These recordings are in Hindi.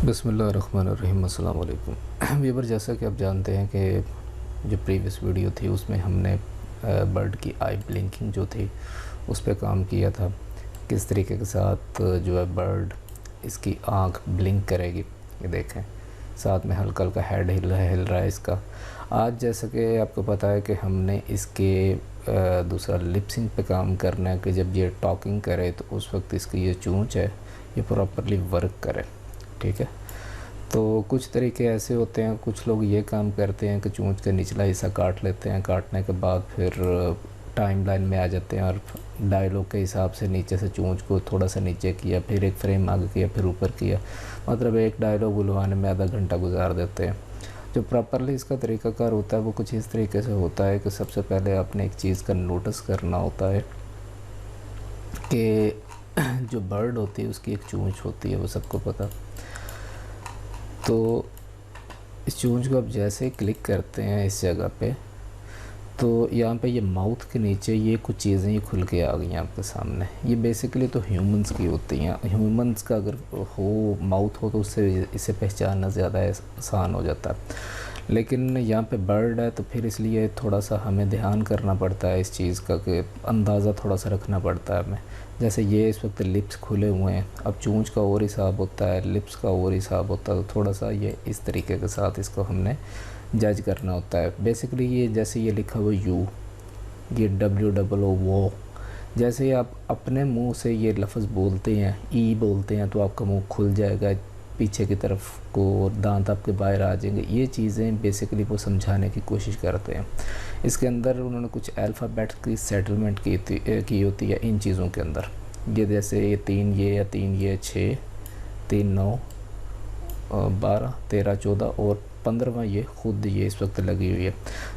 बिस्मिल्लाहिर्रहमानिर्रहीम। अस्सलाम वालेकुम व्यूअर, जैसा कि आप जानते हैं कि जो प्रीवियस वीडियो थी उसमें हमने बर्ड की आई ब्लिंकिंग जो थी उस पर काम किया था। किस तरीके के साथ जो है बर्ड इसकी आँख ब्लिंक करेगी, ये देखें। साथ में हल्का हल्का हेड हिल रहा है इसका। आज जैसा कि आपको पता है कि हमने इसके दूसरा लिपसिंग पे काम करना है कि जब ये टॉकिंग करे तो उस वक्त इसकी ये चूंच है ये प्रॉपरली वर्क करे। ठीक है, तो कुछ तरीके ऐसे होते हैं, कुछ लोग ये काम करते हैं कि चूंच का निचला हिस्सा काट लेते हैं, काटने के बाद फिर टाइम लाइन में आ जाते हैं और डायलॉग के हिसाब से नीचे से चूंच को थोड़ा सा नीचे किया, फिर एक फ्रेम आगे किया, फिर ऊपर किया, मतलब एक डायलॉग बुलवाने में आधा घंटा गुजार देते हैं। जो प्रॉपरली इसका तरीक़ाकार होता है वो कुछ इस तरीके से होता है कि सबसे पहले आपने एक चीज़ का नोटिस करना होता है कि जो बर्ड होती है उसकी एक चूंच होती है, वो सबको पता। तो इस चूंच को आप जैसे ही क्लिक करते हैं इस जगह पे, तो यहाँ पे ये माउथ के नीचे ये कुछ चीज़ें ये खुल के आ गई हैं आपके सामने। ये बेसिकली तो ह्यूमंस की होती हैं। ह्यूमंस का अगर हो माउथ हो तो उससे इसे पहचानना ज़्यादा आसान हो जाता है, लेकिन यहाँ पे बर्ड है तो फिर इसलिए थोड़ा सा हमें ध्यान करना पड़ता है इस चीज़ का, कि अंदाज़ा थोड़ा सा रखना पड़ता है हमें। जैसे ये इस वक्त लिप्स खुले हुए हैं, अब चूंच का और हिसाब होता है, लिप्स का और हिसाब होता है, तो थोड़ा सा ये इस तरीके के साथ इसको हमने जज करना होता है। बेसिकली ये जैसे ये लिखा हुआ यू, ये WOO वो, जैसे ही आप अपने मुंह से ये लफ्ज़ बोलते हैं, ई बोलते हैं, तो आपका मुंह खुल जाएगा पीछे की तरफ को, दांत आपके बाहर आ जाएंगे। ये चीज़ें बेसिकली वो समझाने की कोशिश करते हैं। इसके अंदर उन्होंने कुछ अल्फ़ाबेट की सेटलमेंट की होती है इन चीज़ों के अंदर। ये जैसे ये 3 ये या 3 ये 6 3 9 12 13 14 और 15वां ये खुद ये इस वक्त लगी हुई है।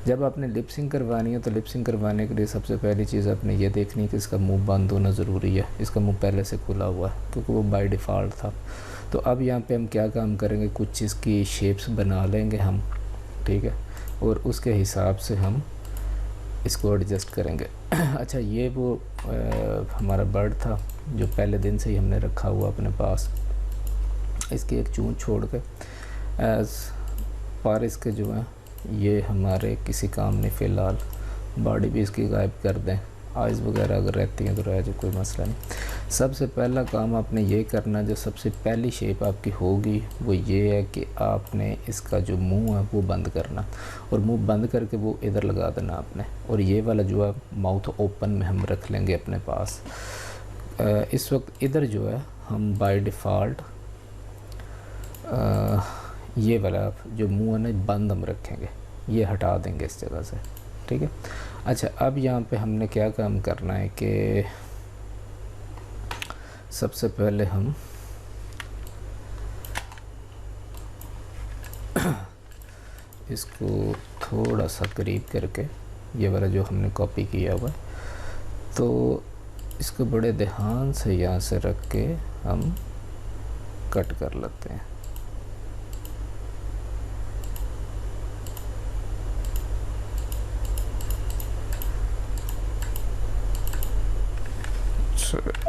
जब आपने लिपसिंग करवानी है तो लिपसिंग करवाने के लिए सबसे पहली चीज़ आपने ये देखनी है कि इसका मुंह बंद होना ज़रूरी है। इसका मुंह पहले से खुला हुआ है क्योंकि वो बाय डिफ़ॉल्ट था। तो अब यहाँ पे हम क्या काम करेंगे, कुछ इसकी शेप्स बना लेंगे हम, ठीक है, और उसके हिसाब से हम इसको एडजस्ट करेंगे। अच्छा, ये वो हमारा बर्ड था जो पहले दिन से ही हमने रखा हुआ अपने पास। इसकी एक चूंच छोड़ के एज़ पर इसके जो है ये हमारे किसी काम नहीं। फ़िलहाल बॉडी भी इसकी गायब कर दें, आइज़ वगैरह अगर रहती हैं तो रह जाए, कोई मसला नहीं। सबसे पहला काम आपने ये करना, जो सबसे पहली शेप आपकी होगी वो ये है कि आपने इसका जो मुंह है वो बंद करना, और मुंह बंद करके वो इधर लगा देना आपने, और ये वाला जो है माउथ ओपन में हम रख लेंगे अपने पास। इस वक्त इधर जो है हम बाय डिफ़ॉल्ट ये वाला जो मुंह है ना बंद हम रखेंगे, ये हटा देंगे इस जगह से, ठीक है। अच्छा, अब यहाँ पे हमने क्या काम करना है कि सबसे पहले हम इसको थोड़ा सा करीब करके, ये वाला जो हमने कॉपी किया हुआ है, तो इसको बड़े ध्यान से यहाँ से रख के हम कट कर लेते हैं।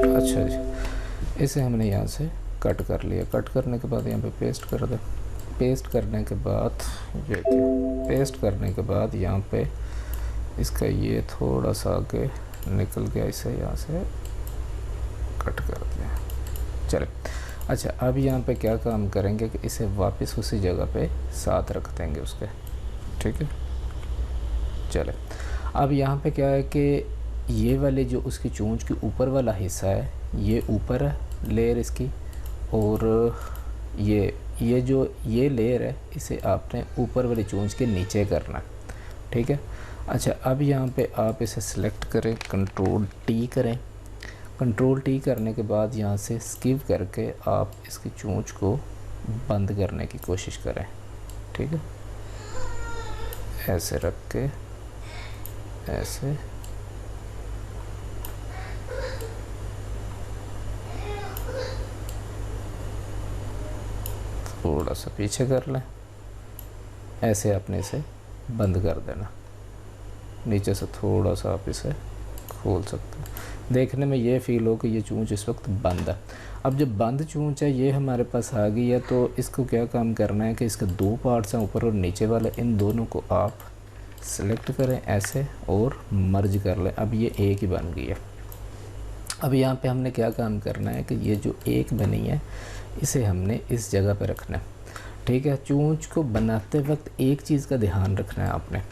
अच्छा जी, इसे हमने यहाँ से कट कर लिया। कट करने के बाद यहाँ पे पेस्ट कर दे। पेस्ट करने के बाद ये पेस्ट करने के बाद यहाँ पे इसका ये थोड़ा सा आगे निकल गया, इसे यहाँ से कट कर दिया। चले, अच्छा, अब यहाँ पे क्या काम करेंगे कि इसे वापस उसी जगह पे साथ रख देंगे उसके, ठीक है। चले, अब यहाँ पे क्या है कि ये वाले जो उसकी चोंच के ऊपर वाला हिस्सा है ये ऊपर है लेयर इसकी, और ये जो ये लेयर है इसे आपने ऊपर वाली चोंच के नीचे करना है, ठीक है। अच्छा, अब यहाँ पे आप इसे सिलेक्ट करें, कंट्रोल T करें। कंट्रोल T करने के बाद यहाँ से स्किप करके आप इसकी चोंच को बंद करने की कोशिश करें, ठीक है। ऐसे रख के ऐसे थोड़ा सा पीछे कर लें, ऐसे आपने इसे बंद कर देना। नीचे से थोड़ा सा आप इसे खोल सकते हैं। देखने में ये फ़ील हो कि ये चूंच इस वक्त बंद है। अब जब बंद चूंच है ये हमारे पास आ गई है, तो इसको क्या काम करना है कि इसके दो पार्ट्स हैं, ऊपर और नीचे वाले, इन दोनों को आप सेलेक्ट करें ऐसे और मर्ज कर लें। अब ये एक ही बन गई है। अब यहाँ पे हमने क्या काम करना है कि ये जो एक बनी है इसे हमने इस जगह पे रखना है, ठीक है। चूंच को बनाते वक्त एक चीज़ का ध्यान रखना है आपने,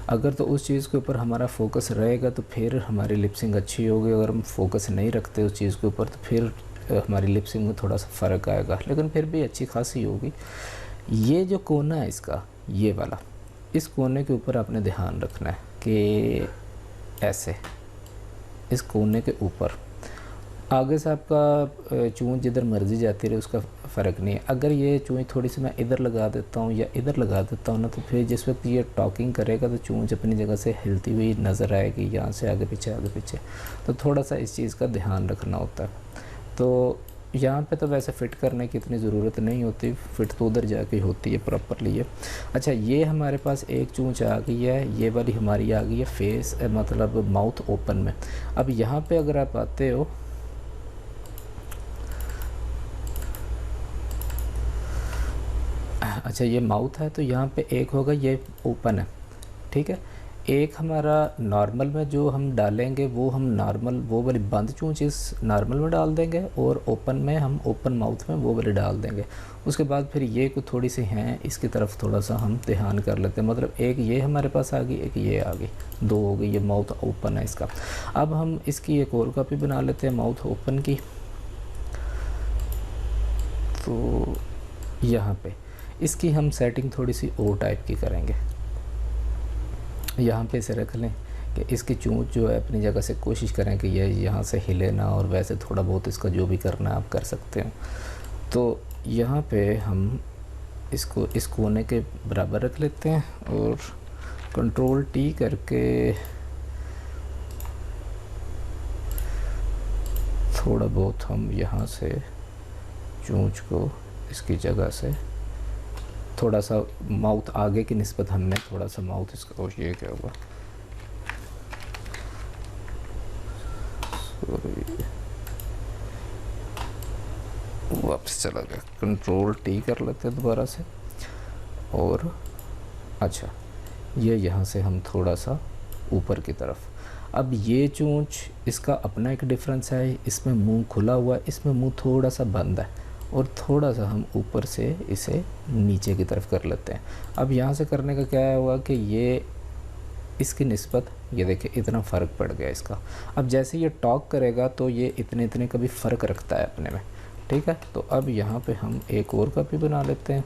अगर तो उस चीज़ के ऊपर हमारा फोकस रहेगा तो फिर हमारी लिपसिंग अच्छी होगी, अगर हम फोकस नहीं रखते उस चीज़ के ऊपर तो फिर हमारी लिपसिंग में थोड़ा सा फ़र्क आएगा, लेकिन फिर भी अच्छी खासी होगी। ये जो कोना है इसका, ये वाला, इस कोने के ऊपर आपने ध्यान रखना है कि ऐसे इस कोने के ऊपर, आगे से आपका चूंच जिधर मर्जी जाती रहे उसका फ़र्क नहीं है। अगर ये चूंच थोड़ी सी मैं इधर लगा देता हूँ या इधर लगा देता हूँ ना, तो फिर जिस वक्त ये टॉकिंग करेगा तो चूंच अपनी जगह से हिलती हुई नज़र आएगी, यहाँ से आगे पीछे, तो थोड़ा सा इस चीज़ का ध्यान रखना होता है। तो यहाँ पे तो वैसे फ़िट करने की इतनी ज़रूरत नहीं होती, फ़िट तो उधर जाके होती है प्रॉपरली ये। अच्छा, ये हमारे पास एक चूंच आ गई है, ये वाली हमारी आ गई है फेस मतलब माउथ ओपन में। अब यहाँ पे अगर आप आते हो, अच्छा ये माउथ है तो यहाँ पे एक होगा, ये ओपन है, ठीक है। एक हमारा नॉर्मल में जो हम डालेंगे वो हम नॉर्मल वो वाली बंद चूंच इस नॉर्मल में डाल देंगे, और ओपन में हम ओपन माउथ में वो वाली डाल देंगे। उसके बाद फिर ये को थोड़ी सी हैं इसकी तरफ थोड़ा सा हम ध्यान कर लेते हैं, मतलब एक ये हमारे पास आ गई, एक ये आ गई, दो हो गई, ये माउथ ओपन है इसका। अब हम इसकी एक और कॉपी बना लेते हैं माउथ ओपन की। तो यहाँ पे इसकी हम सेटिंग थोड़ी सी ओ टाइप की करेंगे, यहाँ पे इसे रख लें कि इसकी चूंच जो है अपनी जगह से कोशिश करें कि ये यहाँ से हिले ना, और वैसे थोड़ा बहुत इसका जो भी करना है आप कर सकते हैं। तो यहाँ पे हम इसको इस कोने के बराबर रख लेते हैं और कंट्रोल टी करके थोड़ा बहुत हम यहाँ से चूंच को इसकी जगह से थोड़ा सा माउथ आगे की निस्बत हमने थोड़ा सा माउथ इसका, और ये क्या हुआ, वापस चला गया, कंट्रोल टी कर लेते हैं दोबारा से। और अच्छा, ये यहाँ से हम थोड़ा सा ऊपर की तरफ। अब ये चूंच इसका अपना एक डिफरेंस है, इसमें मुंह खुला हुआ है, इसमें मुंह थोड़ा सा बंद है, और थोड़ा सा हम ऊपर से इसे नीचे की तरफ कर लेते हैं। अब यहाँ से करने का क्या हुआ कि ये इसकी निस्बत, ये देखिए इतना फ़र्क पड़ गया इसका। अब जैसे ये टॉक करेगा तो ये इतने इतने का भी फ़र्क रखता है अपने में, ठीक है। तो अब यहाँ पे हम एक और कॉपी बना लेते हैं,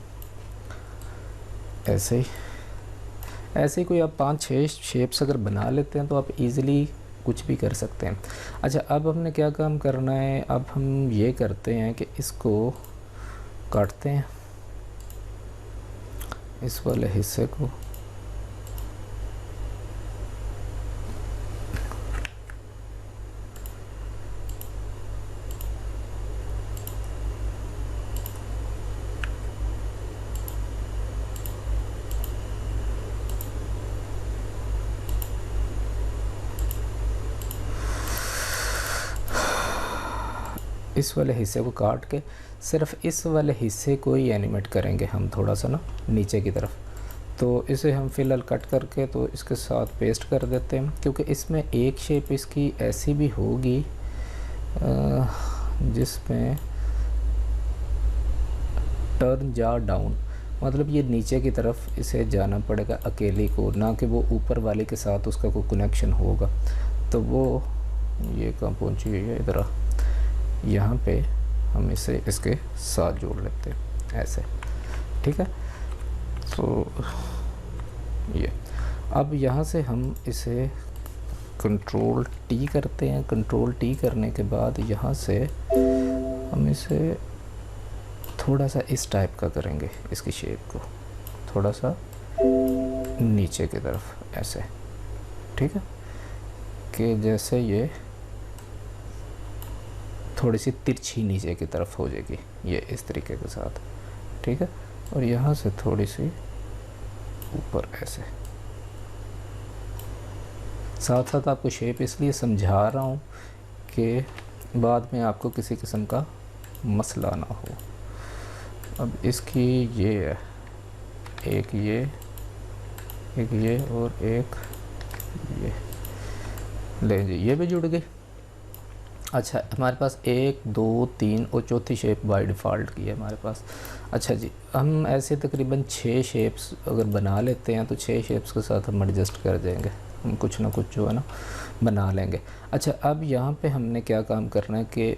ऐसे ही कोई आप 5-6 शेप्स अगर बना लेते हैं तो आप इजीली कुछ भी कर सकते हैं। अच्छा, अब हमने क्या काम करना है, अब हम ये करते हैं कि इसको काटते हैं, इस वाले हिस्से को, इस वाले हिस्से को काट के सिर्फ इस वाले हिस्से को ही एनिमेट करेंगे हम थोड़ा सा ना नीचे की तरफ। तो इसे हम फ़िलहाल कट करके तो इसके साथ पेस्ट कर देते हैं, क्योंकि इसमें एक शेप इसकी ऐसी भी होगी जिसमें टर्न जा डाउन, मतलब ये नीचे की तरफ इसे जाना पड़ेगा अकेले को, ना कि वो ऊपर वाले के साथ उसका कोई कनेक्शन होगा। तो वो ये कहाँ पहुँची हुई है, इधर यहाँ पे हम इसे इसके साथ जोड़ लेते हैं ऐसे, ठीक है। तो ये अब यहाँ से हम इसे कंट्रोल टी करते हैं, कंट्रोल टी करने के बाद यहाँ से हम इसे थोड़ा सा इस टाइप का करेंगे, इसकी शेप को थोड़ा सा नीचे की तरफ ऐसे, ठीक है, कि जैसे ये थोड़ी सी तिरछी नीचे की तरफ हो जाएगी, ये इस तरीके के साथ, ठीक है। और यहाँ से थोड़ी सी ऊपर ऐसे, साथ साथ आपको शेप इसलिए समझा रहा हूँ कि बाद में आपको किसी किस्म का मसला ना हो। अब इसकी ये है, एक ये और एक ये, ले जी ये भी जुड़ गई। अच्छा हमारे पास 1 2 3 और चौथी शेप बाय डिफ़ॉल्ट की है हमारे पास। अच्छा जी, हम ऐसे तकरीबन 6 शेप्स अगर बना लेते हैं तो 6 शेप्स के साथ हम एडजस्ट कर जाएंगे, हम कुछ ना कुछ जो है ना बना लेंगे। अच्छा अब यहाँ पे हमने क्या काम करना है कि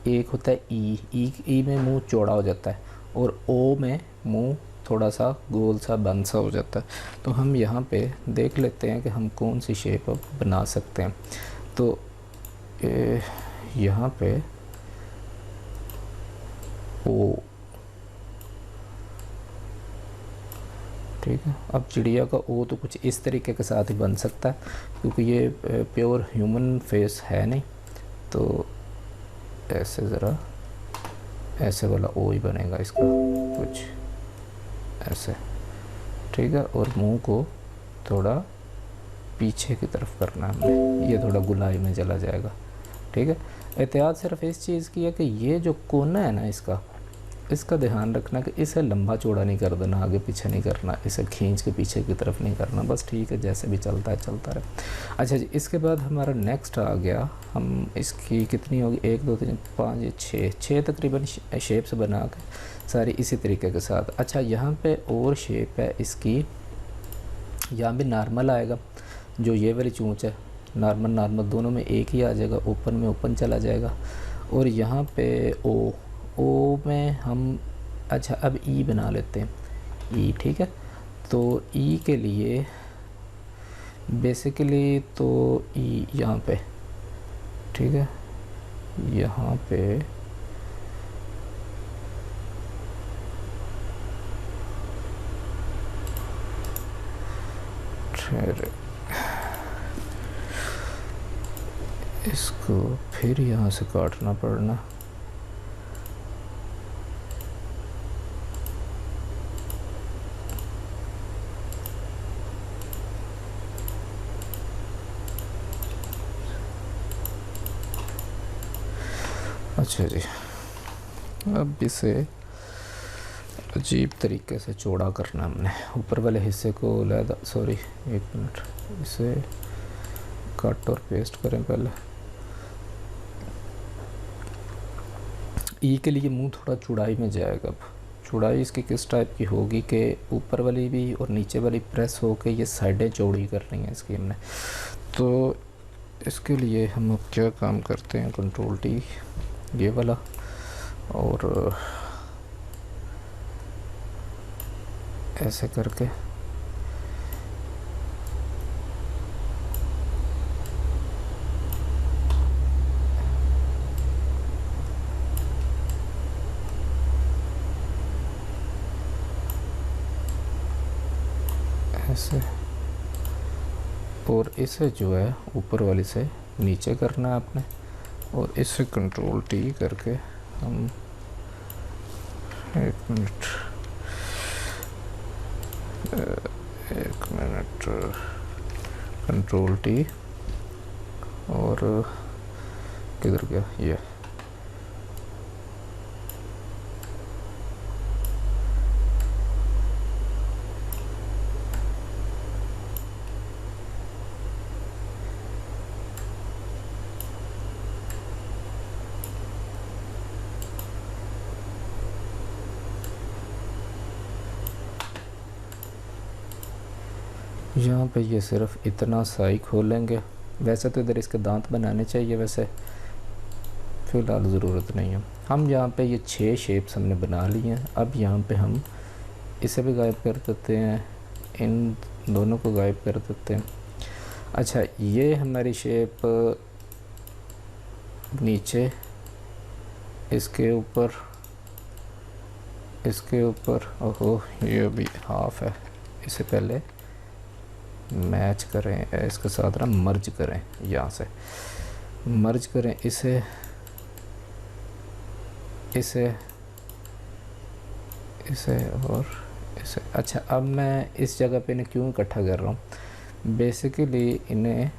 एक होता है ई में मुंह चौड़ा हो जाता है और ओ में मुंह थोड़ा सा गोल सा बंद सा हो जाता है। तो हम यहाँ पे देख लेते हैं कि हम कौन सी शेप अब बना सकते हैं। तो यहाँ पे ओ, ठीक है। अब चिड़िया का ओ तो कुछ इस तरीके के साथ ही बन सकता है क्योंकि ये प्योर ह्यूमन फेस है नहीं, तो ऐसे ज़रा ऐसे वाला ओ ही बनेगा इसका, कुछ ऐसे, ठीक है। और मुंह को थोड़ा पीछे की तरफ करना है हमने, ये थोड़ा गुलाई में चला जाएगा, ठीक है। एहतियात सिर्फ इस चीज़ की है कि ये जो कोना है ना इसका ध्यान रखना कि इसे लंबा चौड़ा नहीं कर देना, आगे पीछे नहीं करना, इसे खींच के पीछे की तरफ नहीं करना, बस ठीक है, जैसे भी चलता है चलता रहे। अच्छा जी, इसके बाद हमारा नेक्स्ट आ गया, हम इसकी कितनी होगी 1 2 3 5 6 तकरीबन शेप्स बना के सारी इसी तरीके के साथ। अच्छा यहाँ पे और शेप है इसकी, यहाँ भी नॉर्मल आएगा, जो ये वाली चूँच है नॉर्मल दोनों में एक ही आ जाएगा, ओपन में ओपन चला जाएगा। और यहाँ पे ओ में हम, अच्छा अब ई बना लेते हैं, ई, ठीक है। तो ई के लिए बेसिकली तो ई यहाँ पे, ठीक है, यहाँ पे इसको फिर यहाँ से काटना पड़ना। अच्छा जी, अब इसे अजीब तरीके से चौड़ा करना हमने, ऊपर वाले हिस्से को अलहदा, सॉरी 1 मिनट, इसे कट और पेस्ट करें पहले। ई के लिए मुंह थोड़ा चौड़ाई में जाएगा। अब चौड़ाई इसकी किस टाइप की होगी कि ऊपर वाली भी और नीचे वाली प्रेस हो के ये साइडें चौड़ी करनी है इसकी हमने। तो इसके लिए हम अब क्या काम करते हैं, कंट्रोल टी ये वाला, और ऐसे करके ऐसे, और इसे जो है ऊपर वाली से नीचे करना है आपने, और इसे कंट्रोल टी करके हम, 1 मिनट, कंट्रोल टी, और किधर गया ये, यहाँ पे ये सिर्फ इतना सा ही खोलेंगे। वैसे तो इधर इसके दांत बनाने चाहिए, वैसे फ़िलहाल ज़रूरत नहीं है। हम यहाँ पे ये 6 शेप्स हमने बना ली हैं। अब यहाँ पे हम इसे भी गायब कर देते हैं, इन दोनों को गायब कर देते हैं। अच्छा ये हमारी शेप नीचे, इसके ऊपर, ओहो ये भी हाफ है, इसे पहले मैच करें इसके साथ ना, मर्ज करें, यहाँ से मर्ज करें इसे और इसे। अच्छा अब मैं इस जगह पे इन्हें क्यों इकट्ठा कर रहा हूँ, बेसिकली इन्हें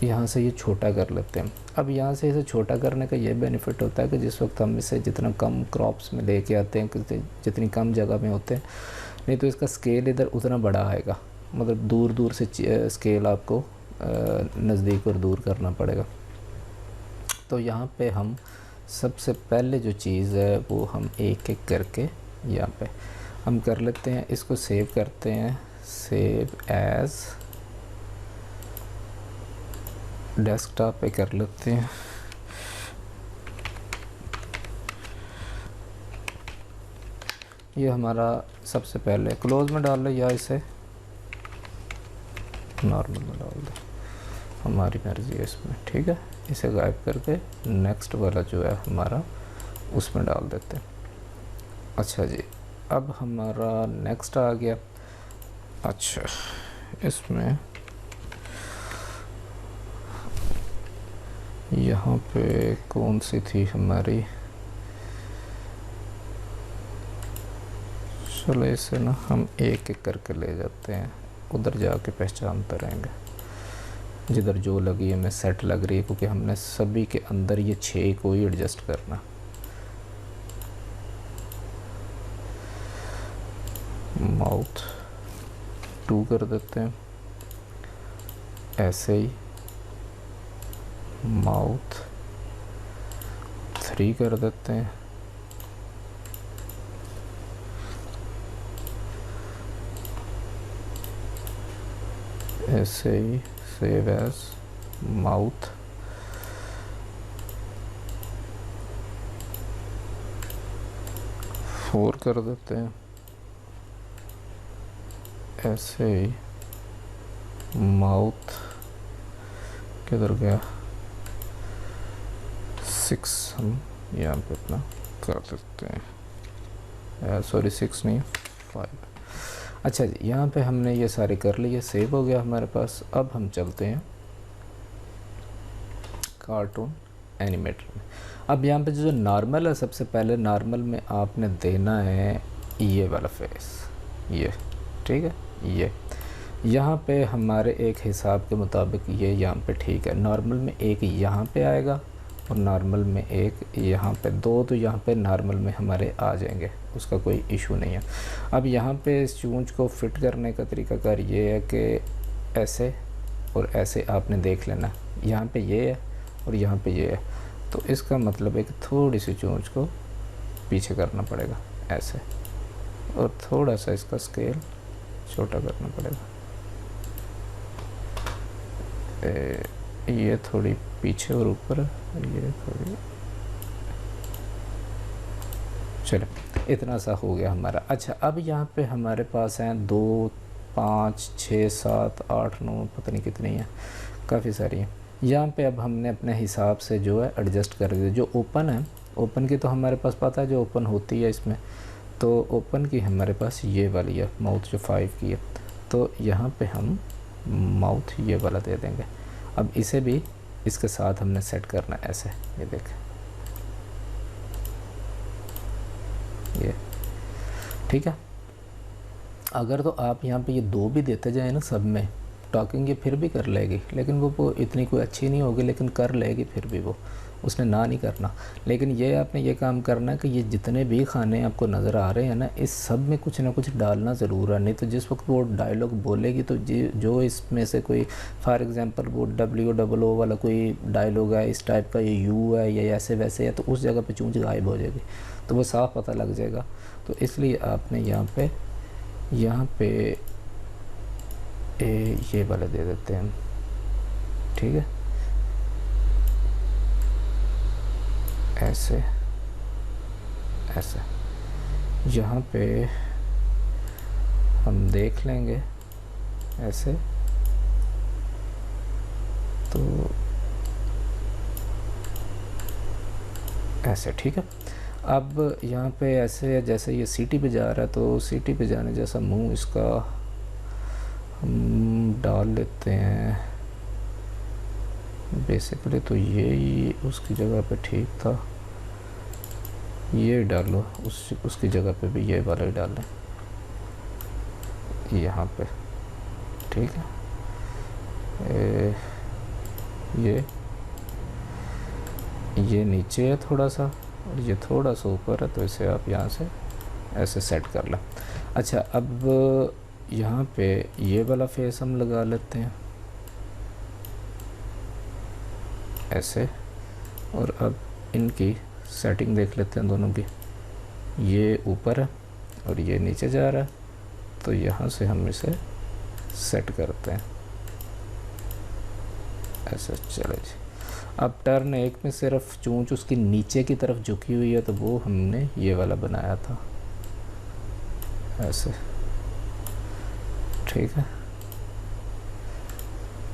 यहाँ से ये छोटा कर लेते हैं। अब यहाँ से इसे छोटा करने का ये बेनिफिट होता है कि जिस वक्त हम इसे जितना कम क्रॉप्स में लेके आते हैं, जितनी कम जगह में होते हैं, नहीं तो इसका स्केल इधर उतना बड़ा आएगा, मतलब दूर दूर से स्केल आपको नज़दीक और दूर करना पड़ेगा। तो यहाँ पे हम सबसे पहले जो चीज़ है वो हम एक एक करके यहाँ पे हम कर लेते हैं। इसको सेव करते हैं, सेव एज़ डेस्कटॉप पे कर लेते हैं। ये हमारा सबसे पहले क्लोज में डाल ले या इसे नॉर्मल में डाल दे, हमारी मर्ज़ी है इसमें, ठीक है। इसे गायब करके नेक्स्ट वाला जो है हमारा उसमें डाल देते हैं। अच्छा जी, अब हमारा नेक्स्ट आ गया। अच्छा, इसमें यहाँ पे कौन सी थी हमारी, चलो इसे ना हम एक एक करके ले जाते हैं, उधर जाके पहचानते रहेंगे जिधर जो लगी है, हमें सेट लग रही है, क्योंकि हमने सभी के अंदर ये 6 को ही एडजस्ट करना। माउथ 2 कर देते हैं, ऐसे ही माउथ 3 कर देते हैं, ऐसे ही सेव एज माउथ 4 कर देते हैं, ऐसे ही माउथ किधर गया 6 हम यहाँ पे अपना कर देते हैं, सॉरी 6 नहीं 5। अच्छा जी, यहाँ पे हमने ये सारे कर लिए, सेव हो गया हमारे पास। अब हम चलते हैं कार्टून एनिमेटर में। अब यहाँ पे जो नॉर्मल है, सबसे पहले नॉर्मल में आपने देना है ये वाला फेस, ये ठीक है। ये यहाँ पे हमारे एक हिसाब के मुताबिक ये यहाँ पे ठीक है। नॉर्मल में एक यहाँ पे आएगा और नॉर्मल में एक यहाँ पे, 2 तो यहाँ पे नॉर्मल में हमारे आ जाएंगे, उसका कोई इशू नहीं है। अब यहाँ पे इस चूंच को फिट करने का तरीकाकार ये है कि ऐसे और ऐसे आपने देख लेना, यहाँ पे ये है और यहाँ पे ये है, तो इसका मतलब है कि थोड़ी सी चूंच को पीछे करना पड़ेगा ऐसे, और थोड़ा सा इसका स्केल छोटा करना पड़ेगा, ये थोड़ी पीछे और ऊपर, ये थोड़ी, चलो इतना सा हो गया हमारा। अच्छा, अब यहाँ पे हमारे पास हैं 2, 5, 6, 7, 8, 9, पता नहीं कितनी हैं, काफ़ी सारी हैं। यहाँ पे अब हमने अपने हिसाब से जो है एडजस्ट कर दिया। जो ओपन है, ओपन की तो हमारे पास पता है जो ओपन होती है इसमें, तो ओपन की हमारे पास ये वाली है माउथ, जो 5 की है, तो यहाँ पे हम माउथ ये वाला दे देंगे। अब इसे भी इसके साथ हमने सेट करना है ऐसे, ये देखें, ये ठीक है। अगर तो आप यहाँ पे ये 2 भी देते जाए ना सब में, टॉकिंग ये फिर भी कर लेगी, लेकिन वो इतनी कोई अच्छी नहीं होगी, लेकिन कर लेगी फिर भी, वो उसने ना नहीं करना। लेकिन ये आपने ये काम करना है कि ये जितने भी खाने आपको नज़र आ रहे हैं ना, इस सब में कुछ ना कुछ डालना ज़रूर है, नहीं तो जिस वक्त वो डायलॉग बोलेगी तो जो इसमें से कोई, फॉर एग्ज़ाम्पल वो WOO वाला कोई डायलॉग है इस टाइप का, ये यू है या ऐसे वैसे है, तो उस जगह पे चूंच गायब हो जाएगी, तो वो साफ पता लग जाएगा। तो इसलिए आपने यहाँ पे ये वाला दे देते हैं, ठीक है, ऐसे ऐसे। यहाँ पे हम देख लेंगे ऐसे, तो ऐसे ठीक है। अब यहाँ पे ऐसे जैसे ये सीटी पे जा रहा है, तो सीटी पे जाने जैसा मुंह इसका हम डाल लेते हैं। बेसिकली तो ये उसकी जगह पे ठीक था, ये डालो, उसकी जगह पे भी ये वाला ही डालें यहाँ पे, ठीक है। ये नीचे है थोड़ा सा और ये थोड़ा सा ऊपर है, तो इसे आप यहाँ से ऐसे सेट कर लें। अच्छा, अब यहाँ पे ये वाला फेस हम लगा लेते हैं ऐसे, और अब इनकी सेटिंग देख लेते हैं दोनों की। ये ऊपर है और ये नीचे जा रहा है, तो यहाँ से हम इसे सेट करते हैं ऐसे। चले जी, अब टर्न एक में सिर्फ चोंच उसकी नीचे की तरफ झुकी हुई है, तो वो हमने ये वाला बनाया था ऐसे, ठीक है।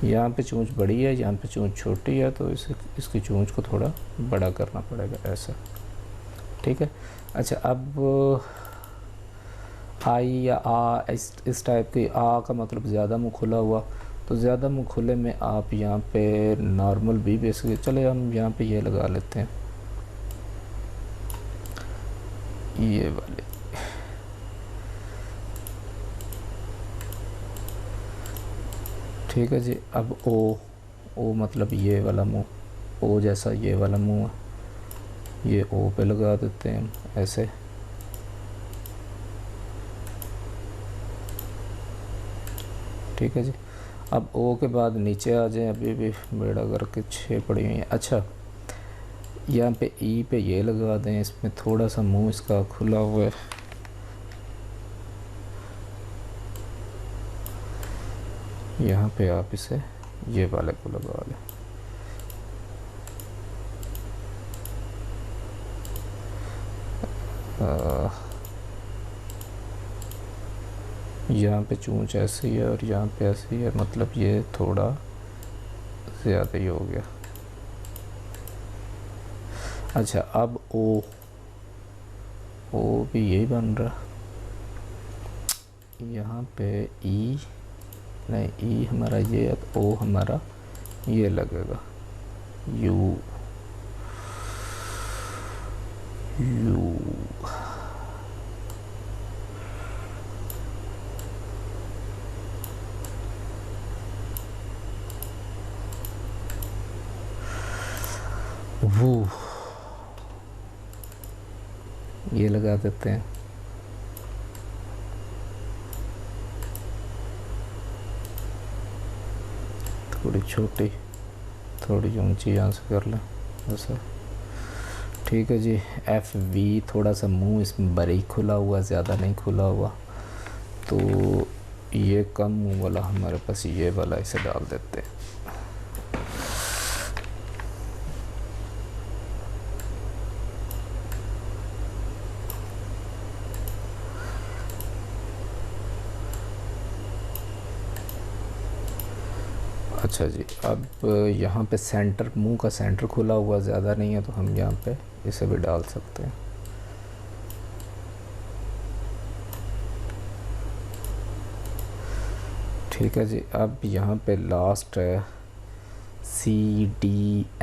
यहाँ पे चोंच बड़ी है, यहाँ पे चोंच छोटी है, तो इसे इसकी चोंच को थोड़ा बड़ा करना पड़ेगा ऐसा, ठीक है। अच्छा, अब आई या आ, इस टाइप की, आ का मतलब ज़्यादा मुँह खुला हुआ, तो ज़्यादा मुँह खुले में आप यहाँ पे नॉर्मल भी बेसिकली, चले हम यहाँ पे ये लगा लेते हैं ये वाले, ठीक है जी। अब ओ मतलब ये वाला मुंह, ओ जैसा ये वाला मुंह है, ये ओ पे लगा देते हैं हम ऐसे, ठीक है जी। अब ओ के बाद नीचे आ जाए, अभी भी बेड़ा करके 6 पड़ी हुई हैं। अच्छा, यहाँ पे ई पे ये लगा दें, इसमें थोड़ा सा मुंह इसका खुला हुआ है, यहाँ पे आप इसे ये वाले को लगा लें। यहाँ पे चोंच ऐसी है और यहाँ पे ऐसी है, मतलब ये थोड़ा ज़्यादा ही हो गया। अच्छा, अब ओ भी यही बन रहा, यहाँ पे ई नहीं, ई हमारा ये है, तो ओ हमारा ये लगेगा यू। वो ये लगा देते हैं। थोड़ी छोटी थोड़ी ऊंची यहाँ से कर लें ऐसा, ठीक है जी। एफ वी, थोड़ा सा मुंह इसमें बारीक खुला हुआ, ज़्यादा नहीं खुला हुआ, तो ये कम मुंह वाला हमारे पास ये वाला, इसे डाल देते हैं। अच्छा जी, अब यहाँ पे सेंटर, मुंह का सेंटर खुला हुआ ज़्यादा नहीं है, तो हम यहाँ पे इसे भी डाल सकते हैं। ठीक है जी, अब यहाँ पे लास्ट है CDSKZ,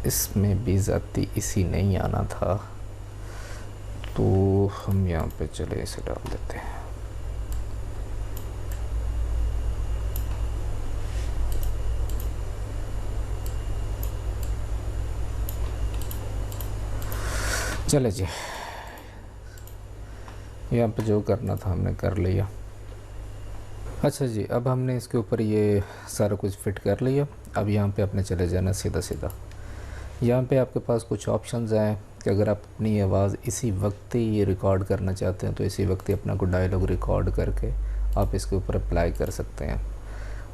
इसमें भी ज़ाती इसी नहीं आना था, तो हम यहाँ पे चले इसे डाल देते हैं। चले जी, यहाँ पे जो करना था हमने कर लिया। अच्छा जी, अब हमने इसके ऊपर ये सारा कुछ फिट कर लिया। अब यहाँ पे आपने चले जाना सीधा सीधा। यहाँ पे आपके पास कुछ ऑप्शंस हैं कि अगर आप अपनी आवाज़ इसी वक्त ही ये रिकॉर्ड करना चाहते हैं, तो इसी वक्त ही अपना कोई डायलॉग रिकॉर्ड करके आप इसके ऊपर अप्लाई कर सकते हैं।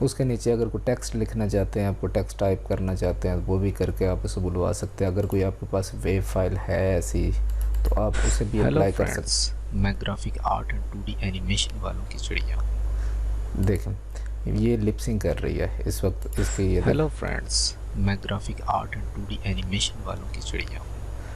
उसके नीचे अगर कोई टेक्स्ट लिखना चाहते हैं, आपको टेक्स्ट टाइप करना चाहते हैं, वो भी करके आप उसे बुलवा सकते हैं। अगर कोई आपके पास वेब फाइल है ऐसी, तो आप उसे भी अप्लाई कर सकते हैं। मैं graphic art and 2D animation वालों की चिड़िया। देखें ये लिपसिंग कर रही है इस वक्त, इसके ये हेलो फ्रेंड्स, मैं graphic art and 2D animation वालों की चिड़िया।